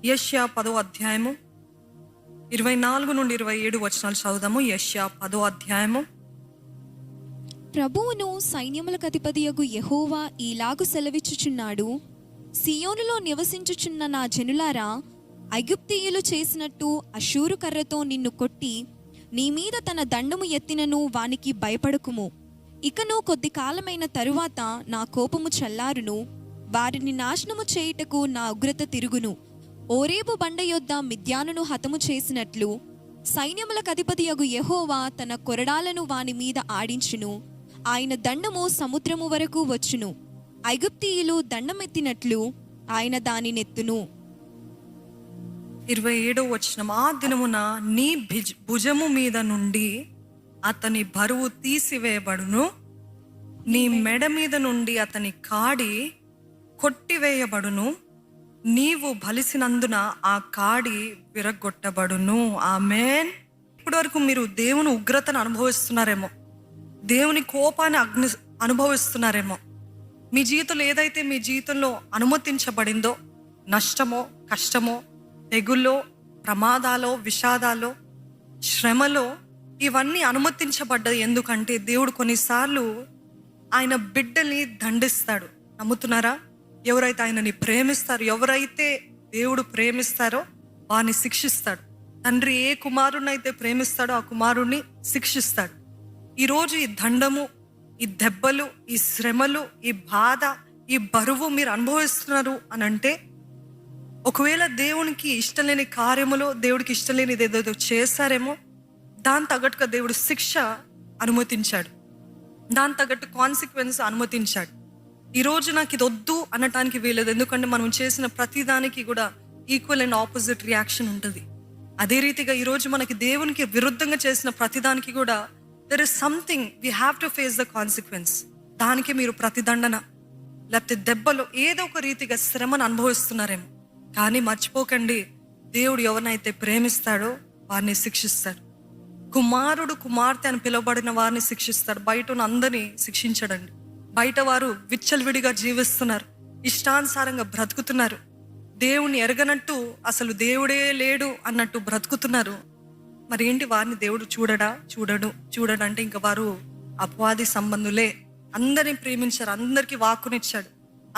యెషయా 10వ అధ్యాయము 24 నుండి 27 వచనాలు చదువుదాము. యెషయా 10వ అధ్యాయము. ప్రభువును సైన్యములకు అధిపతియగు యెహోవా ఈలాగు సెలవిచ్చుచున్నాడు, సియోనులో నివసించుచున్న నా జనులారా, ఐగుప్తీయులు చేసినట్టు అషూరు కర్రతో నిన్ను కొట్టి నీ మీద తన దండము ఎత్తినను వానికి భయపడకుము. ఇకను కొద్ది కాలమైన తరువాత నా కోపము చల్లారును, వారిని నాశనము చేయుటకు నా ఉగ్రత తిరుగును. ఓరేబు బండ యొద్ద మిద్యానును హతము చేసినట్లు సైన్యములకు అధిపతియగు యెహోవా తన కొరడాలను వాని మీద ఆడించును. ఆయన దండము సముద్రము వరకు వచ్చును. ఐగుప్తీయులు దండమెత్తినట్లు ఆయన దానినెత్తును. 27వ వచనం. ఆ దినమున నీ భుజము మీద నుండి అతని బరువు తీసివేయబడును, నీ మెడ మీద నుండి అతని కాడి కొట్టివేయబడును, నీవు బలిసినందున ఆ కాడి విరగొట్టబడును. ఆమేన్. ఇప్పటి వరకు మీరు దేవుని ఉగ్రతను అనుభవిస్తున్నారేమో, దేవుని కోపాన్ని అనుభవిస్తున్నారేమో. మీ జీవితంలో ఏదైతే మీ జీవితంలో అనుమతించబడిందో, నష్టమో, కష్టమో, తెగుల్లో, ప్రమాదాలో, విషాదాలో, శ్రమలో, ఇవన్నీ అనుమతించబడ్డది. ఎందుకంటే దేవుడు కొన్నిసార్లు ఆయన బిడ్డల్ని దండిస్తాడు. నమ్ముతున్నారా? ఎవరైతే ఆయనని ప్రేమిస్తారో, ఎవరైతే దేవుడు ప్రేమిస్తారో వారిని శిక్షిస్తాడు. తండ్రి ఏ కుమారుని అయితే ప్రేమిస్తాడో ఆ కుమారుణ్ణి శిక్షిస్తాడు. ఈరోజు ఈ దండము, ఈ దెబ్బలు, ఈ శ్రమలు, ఈ బాధ, ఈ బరువు మీరు అనుభవిస్తున్నారు అని అంటే, ఒకవేళ దేవునికి ఇష్టం లేని కార్యములో, దేవుడికి ఇష్టం లేనిది ఏదేదో చేశారేమో, దాని తగ్గట్టుగా దేవుడు శిక్ష అనుమతించాడు, దాని తగ్గట్టు కాన్సిక్వెన్స్ అనుమతించాడు. ఈరోజు నాకు ఇది వద్దు అనటానికి వీలేదు. ఎందుకంటే మనం చేసిన ప్రతిదానికి కూడా ఈక్వల్ అండ్ ఆపోజిట్ రియాక్షన్ ఉంటుంది. అదే రీతిగా ఈరోజు మనకి దేవునికి విరుద్ధంగా చేసిన ప్రతిదానికి కూడా there is something we have to face the consequence. దానికి మీరు ప్రతిదండన లేకపోతే దెబ్బలు ఏదో ఒక రీతిగా శ్రమను అనుభవిస్తున్నారేమో. కానీ మర్చిపోకండి, దేవుడు ఎవరినైతే ప్రేమిస్తాడో వారిని శిక్షిస్తాడు. కుమారుడు, కుమార్తె అని పిలువబడిన వారిని శిక్షిస్తాడు. బయట ఉన్న అందరినీ శిక్షించడండి. బయట వారు విచ్చలవిడిగా జీవిస్తున్నారు, ఇష్టానుసారంగా బ్రతుకుతున్నారు, దేవుణ్ణి ఎరగనట్టు, అసలు దేవుడే లేడు అన్నట్టు బ్రతుకుతున్నారు. మరి ఏంటి, వారిని దేవుడు చూడడు అంటే ఇంకా వారు అపవాది సంబంధులే. అందరిని ప్రేమించారు, అందరికీ వాక్కునిచ్చాడు,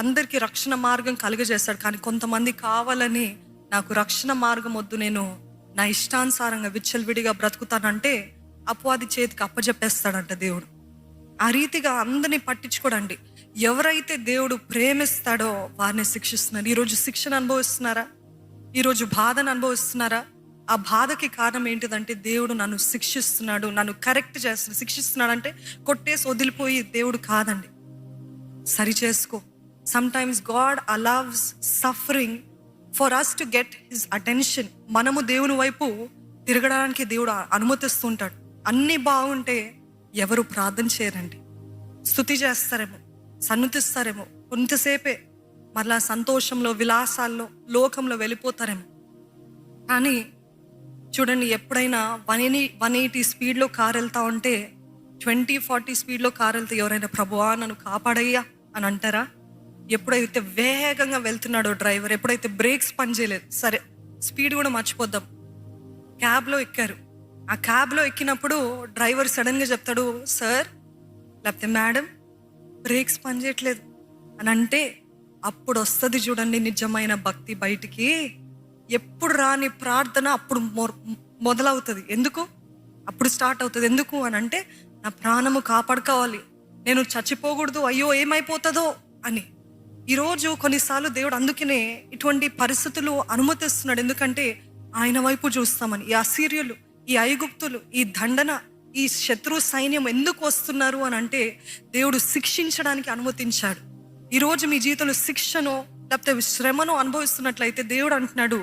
అందరికీ రక్షణ మార్గం కలుగజేస్తాడు. కానీ కొంతమంది కావాలని నాకు రక్షణ మార్గం వద్దు, నేను నా ఇష్టానుసారంగా విచ్చలవిడిగా బ్రతుకుతానంటే అపవాది చేతికి అప్పజెప్పేస్తాడంట దేవుడు. ఆ రీతిగా అందరినీ పట్టించుకోడండి. ఎవరైతే దేవుడు ప్రేమిస్తాడో వారిని శిక్షిస్తున్నారు. ఈరోజు శిక్షణ అనుభవిస్తున్నారా? ఈరోజు బాధను అనుభవిస్తున్నారా? ఆ బాధకి కారణం ఏంటిదంటే దేవుడు నన్ను శిక్షిస్తున్నాడు, నన్ను కరెక్ట్ చేస్తున్నాడు. శిక్షిస్తున్నాడు అంటే కొట్టేసి వదిలిపోయి దేవుడు కాదండి, సరి చేసుకో. Sometimes God allows suffering for us to get his attention. మనము దేవుని వైపు తిరగడానికి దేవుడు అనుమతిస్తుంటాడు. అన్నీ బాగుంటే ఎవరు ప్రార్థన చేయరండి, స్తుతి చేస్తారేమో, సన్నుతిస్తారేమో, కొంతసేపే మరలా సంతోషంలో, విలాసాల్లో, లోకంలో వెళ్ళిపోతారేమో. కానీ చూడండి, ఎప్పుడైనా 180 స్పీడ్లో కారు వెళ్తా ఉంటే 20-40 స్పీడ్లో కారు వెళ్తే ఎవరైనా ప్రభువా నన్ను కాపాడయ్యా అని అంటారా? ఎప్పుడైతే వేగంగా వెళ్తున్నాడో డ్రైవర్, ఎప్పుడైతే బ్రేక్స్ పనిచేయలేదు, సరే స్పీడ్ కూడా మర్చిపోద్దాం. క్యాబ్లో ఎక్కారు, ఆ క్యాబ్లో ఎక్కినప్పుడు డ్రైవర్ సడన్గా చెప్తాడు, సార్ లేకపోతే మేడం బ్రేక్స్ పనిచేయట్లేదు అని అంటే, అప్పుడు వస్తుంది చూడండి నిజమైన భక్తి బయటికి. ఎప్పుడు రాని ప్రార్థన అప్పుడు మొదలవుతుంది. ఎందుకు అప్పుడు స్టార్ట్ అవుతుంది? ఎందుకు అని అంటే, నా ప్రాణము కాపాడుకోవాలి, నేను చచ్చిపోకూడదు, అయ్యో ఏమైపోతుందో అని. ఈరోజు కొన్నిసార్లు దేవుడు అందుకనే ఇటువంటి పరిస్థితులు అనుమతిస్తున్నాడు. ఎందుకంటే ఆయన వైపు చూస్తామని. ఈ అసీరియలు, ఈ ఐగుప్తులు, ఈ దండన, ఈ శత్రు సైన్యం ఎందుకు వస్తున్నారు అని అంటే దేవుడు శిక్షించడానికి అనుమతించాడు. ఈరోజు మీ జీవితంలో శిక్షను లేకపోతే శ్రమను అనుభవిస్తున్నట్లయితే దేవుడు అంటున్నాడు,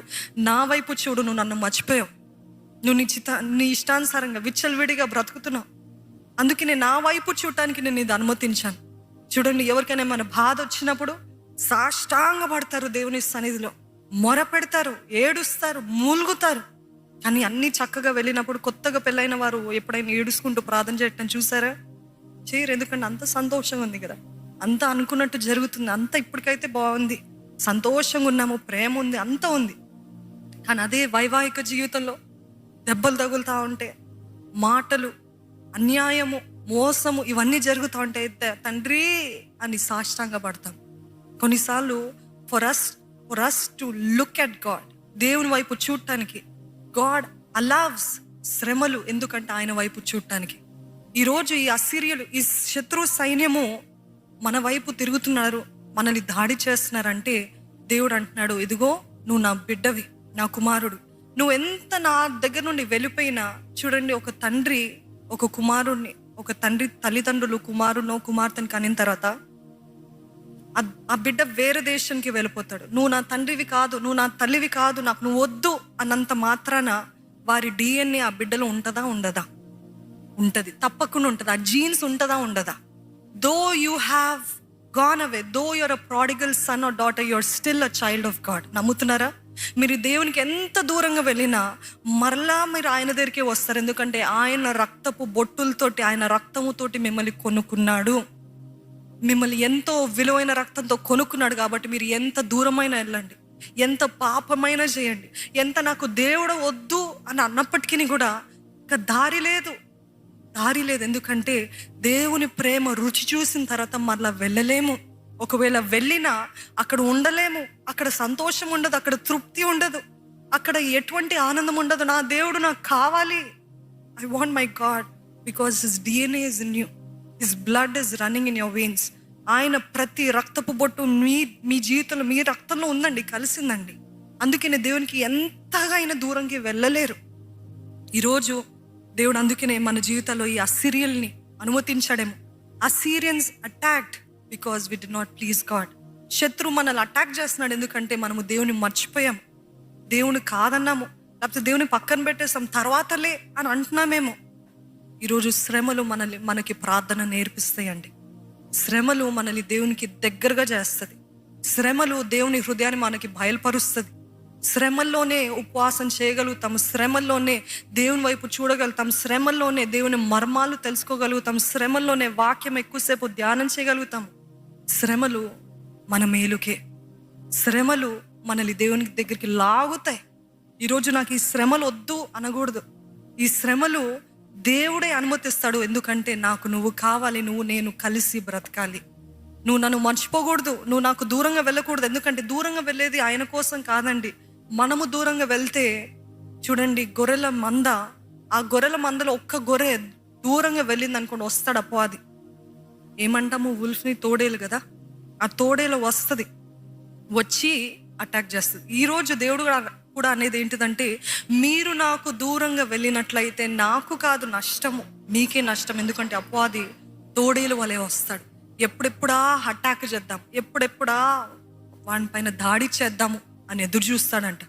నా వైపు చూడు, నువ్వు నన్ను మర్చిపోయావు, నువ్వు నీ ఇష్టానుసారంగా విచ్చలవిడిగా బ్రతుకుతున్నావు, అందుకనే నా వైపు చూడటానికి నేను ఇది అనుమతించాను. చూడండి, ఎవరికైనా మన బాధ వచ్చినప్పుడు సాష్టాంగ పడతారు, దేవుని సన్నిధిలో మొర పెడతారు, ఏడుస్తారు, మూలుగుతారు. కానీ అన్నీ చక్కగా వెళ్ళినప్పుడు, కొత్తగా పెళ్ళైన వారు ఎప్పుడైనా ఏడుచుకుంటూ ప్రార్థన చేయటం చూసారా? చేయరు. ఎందుకంటే అంత సంతోషంగా ఉంది కదా, అంత అనుకున్నట్టు జరుగుతుంది, అంత ఇప్పటికైతే బాగుంది, సంతోషంగా ఉన్నాము, ప్రేమ ఉంది, అంత ఉంది. కానీ అదే వైవాహిక జీవితంలో దెబ్బలు తగులుతూ ఉంటే, మాటలు, అన్యాయము, మోసము ఇవన్నీ జరుగుతూ ఉంటే తండ్రి అని సాష్టాంగ పడతాం. కొన్నిసార్లు for us to look at God, దేవుని వైపు చూడటానికి గాడ్ అలవ్స్ శ్రమలు, ఎందుకంటే ఆయన వైపు చూడటానికి. ఈరోజు ఈ అసిరియలు, ఈ శత్రు సైన్యము మన వైపు తిరుగుతున్నారు, మనల్ని దాడి చేస్తున్నారంటే దేవుడు అంటున్నాడు, ఇదిగో నువ్వు నా బిడ్డవి, నా కుమారుడు. నువ్వు ఎంత నా దగ్గర నుండి వెళ్ళిపోయినా, చూడండి, ఒక తండ్రి ఒక కుమారుడిని, ఒక తండ్రి తల్లిదండ్రులు కుమారునో కుమార్తెను కనిన తర్వాత ఆ బిడ్డ వేరే దేశానికి వెళ్ళిపోతాడు. నువ్వు నా తండ్రివి కాదు, నువ్వు నా తల్లివి కాదు, నాకు నువ్వు వద్దు అన్నంత మాత్రాన వారి DNA ఆ బిడ్డలో ఉంటుందా ఉండదా? ఉంటుంది, తప్పకుండా ఉంటుంది. ఆ జీన్స్ ఉంటుందా ఉండదా? Though you have gone away, though your a prodigal son or daughter, your still a child of God. నమ్ముతున్నారా? మీరు దేవునికి ఎంత దూరంగా వెళ్ళినా మరలా మీరు ఆయన దగ్గరికే వస్తారు. ఎందుకంటే ఆయన రక్తపు బొట్టులతోటి, ఆయన రక్తముతోటి మిమ్మల్ని కొనుక్కున్నాడు. మిమ్మల్ని ఎంతో విలువైన రక్తంతో కొనుక్కున్నాడు. కాబట్టి మీరు ఎంత దూరమైనా వెళ్ళండి, ఎంత పాపమైనా చేయండి, ఎంత నాకు దేవుడు వద్దు అని అన్నప్పటికీ కూడా ఇంకా దారి లేదు. ఎందుకంటే దేవుని ప్రేమ రుచి చూసిన తర్వాత మరలా వెళ్ళలేము. ఒకవేళ వెళ్ళినా అక్కడ ఉండలేము, అక్కడ సంతోషం ఉండదు, అక్కడ తృప్తి ఉండదు, అక్కడ ఎటువంటి ఆనందం ఉండదు. నా దేవుడు నాకు కావాలి, I want my God, because his DNA is in you, his blood is running in your veins. ఆయన ప్రతి రక్తపు బొట్టు మీ జీవితంలో, మీ రక్తంలో ఉందండి, కలిసిందండి. అందుకనే దేవునికి ఎంతగా ఆయన దూరంకి వెళ్ళలేరు. ఈరోజు దేవుడు అందుకనే మన జీవితంలో ఈ అసిరియల్ని అనుమతించాడేమో. Assyrians attacked because we did not please God. శత్రు మనల్ని అటాక్ చేస్తున్నాడు ఎందుకంటే మనము దేవుని మర్చిపోయాము, దేవుని కాదన్నాము, లేకపోతే దేవుని పక్కన పెట్టేసాం, తర్వాతలే అని అంటున్నామేమో. ఈరోజు శ్రమలు మనకి ప్రార్థన నేర్పిస్తాయండి. శ్రమలు మనల్ని దేవునికి దగ్గరగా చేస్తుంది. శ్రమలు దేవుని హృదయాన్ని మనకి బయలుపరుస్తుంది. శ్రమల్లోనే ఉపవాసం చేయగలుగుతాం, శ్రమల్లోనే దేవుని వైపు చూడగలుగుతాం, శ్రమల్లోనే దేవుని మర్మాలు తెలుసుకోగలుగుతాం, శ్రమల్లోనే వాక్యం ఎక్కువసేపు ధ్యానం చేయగలుగుతాం. శ్రమలు మన మేలుకే. శ్రమలు మనల్ని దేవుని దగ్గరికి లాగుతాయి. ఈరోజు నాకు ఈ శ్రమలు వద్దు అనకూడదు. ఈ శ్రమలు దేవుడే అనుమతిస్తాడు. ఎందుకంటే నాకు నువ్వు కావాలి, నేను కలిసి బ్రతకాలి. నువ్వు నన్ను మర్చిపోకూడదు, నువ్వు నాకు దూరంగా వెళ్ళకూడదు. ఎందుకంటే దూరంగా వెళ్ళేది ఆయన కోసం కాదండి. మనము దూరంగా వెళ్తే చూడండి, గొర్రెల మంద, ఆ గొర్రెల మందలో ఒక్క గొర్రె దూరంగా వెళ్ళింది అనుకోండి, వస్తాడు అపవాది. ఏమంటాము, ఉల్ఫ్ని తోడేలు కదా, ఆ తోడేలు వస్తుంది, వచ్చి అటాక్ చేస్తుంది. ఈరోజు దేవుడు కూడా అనేది ఏంటిదంటే, మీరు నాకు దూరంగా వెళ్ళినట్లయితే నాకు కాదు నష్టము, మీకే నష్టం. ఎందుకంటే అపవాది తోడేలు వలె వస్తాడు. ఎప్పుడెప్పుడా అటాక్ చేద్దాం, ఎప్పుడెప్పుడా వాని పైన దాడి చేద్దాము అని ఎదురు చూస్తాడంట.